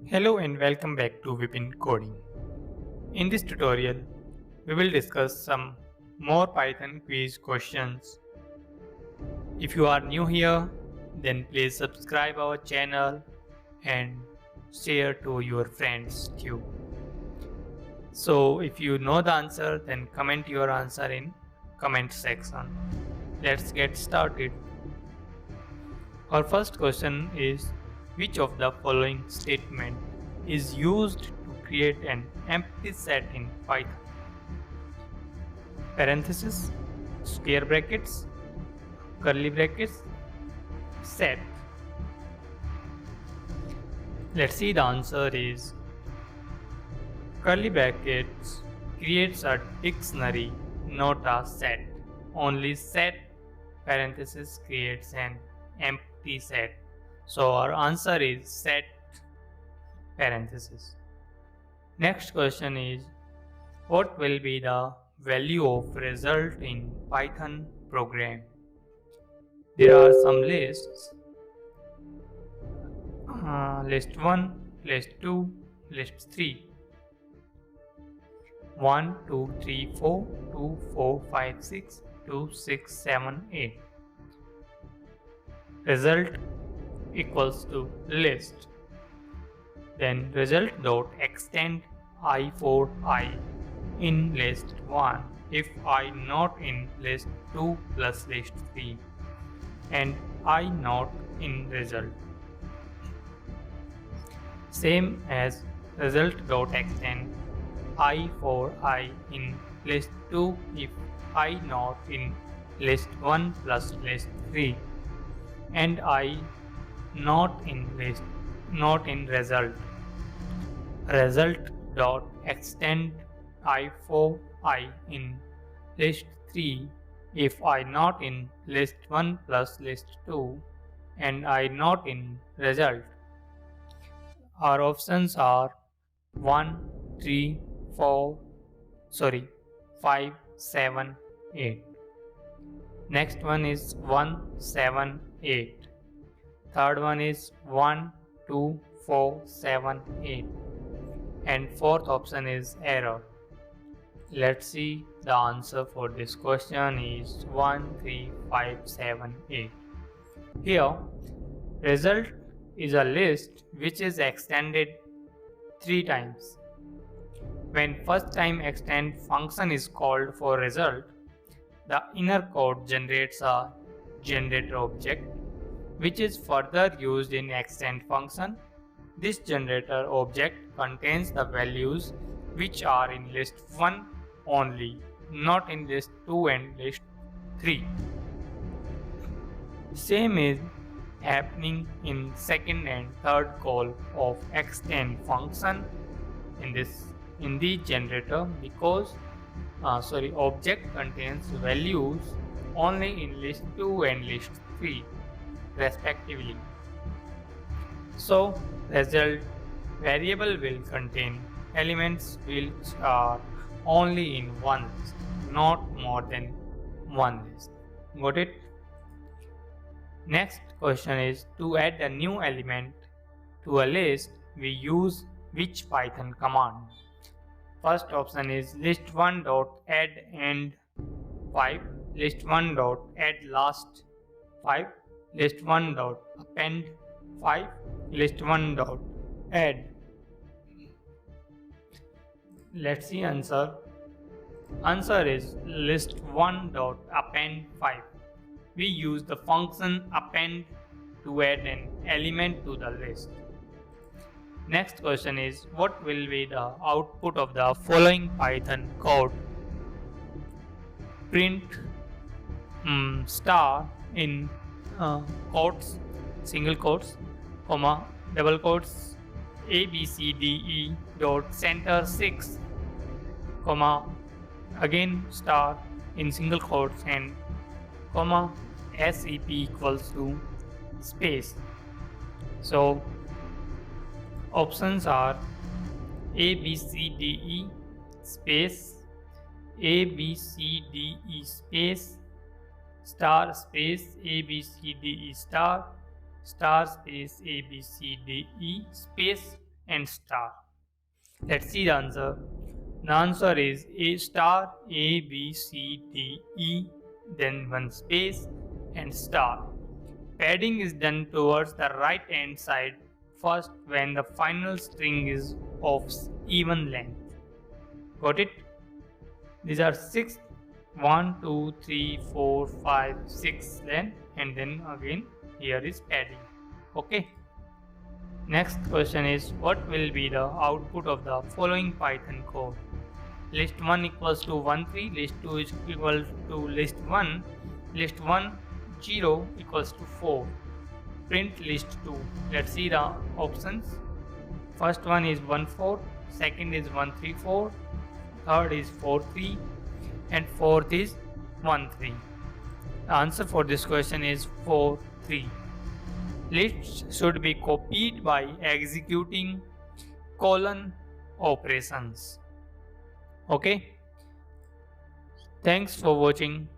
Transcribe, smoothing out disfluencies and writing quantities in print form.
Hello and welcome back to Vipin Coding. In this tutorial, we will discuss some more Python quiz questions. If you are new here, then please subscribe our channel and share to your friends too. So if you know the answer, then comment your answer in comment section. Let's get started. Our first question is, which of the following statement is used to create an empty set in Python? Parenthesis, square brackets, curly brackets, set. Let's see, the answer is curly brackets creates a dictionary, not a set. Only set parenthesis creates an empty set. So our answer is set parenthesis. Next question is, what will be the value of result in Python program? There are some lists. List 1, list 2, list 3. 1, 2, 3, 4, 2, 4, 5, 6, 2, 6, 7, 8. Result equals to list. Then result dot extend I for I in list 1 if I not in list 2 plus list 3 and I not in result. Same as result dot extend I for I in list 2 if I not in list 1 plus list 3 and I not in list not in result. Result dot extend I for I in list 3 if I not in list 1 plus list 2 and I not in result. Our options are 1, 3, 5, 7, 8. Next one is 1, 7, 8. Third one is 1, 2, 4, 7, 8. And fourth option is error. Let's see, the answer for this question is 1, 3, 5, 7, 8. Here, result is a list which is extended 3 times. When first time extend function is called for result, the inner code generates a generator object which is further used in extend function. This generator object contains the values which are in list 1 only, not in list 2 and list 3. Same is happening in second and third call of extend function in the generator because object contains values only in list 2 and list 3 respectively. So result variable will contain elements which are only in one list, not more than one list. Got it? Next question is, to add a new element to a list, we use which Python command? First option is list1 dot add end 5, list1 dot add last 5, list1 dot append 5, list1 dot add. Let's see answer. Answer is list1 dot append 5. We use the function append to add an element to the list. Next question is, what will be the output of the following Python code? Print star in quotes, single quotes, comma, double quotes, ABCDE dot center 6, comma, again star in single quotes and comma, SEP equals to space. So options are ABCDE space, ABCDE space, star space ABCDE star, star space ABCDE space and star. Let's see the answer. The answer is A star, A, B, C, D, E, then one space and star. Padding is done towards the right hand side first when the final string is of even length. Got it? These are 6, 1, 2, 3, 4, 5, 6 length, and then again here is padding. Okay. Next question is, what will be the output of the following Python code? List 1 equals to 1 3, list 2 is equal to list 1, list 1 0 equals to 4. Print list 2. Let's see the options. First one is 1 4, second is 1 3 4, third is 4 3, and fourth is 1 3. The answer for this question is 4 3. Lists should be copied by executing colon operations. Okay. Thanks for watching.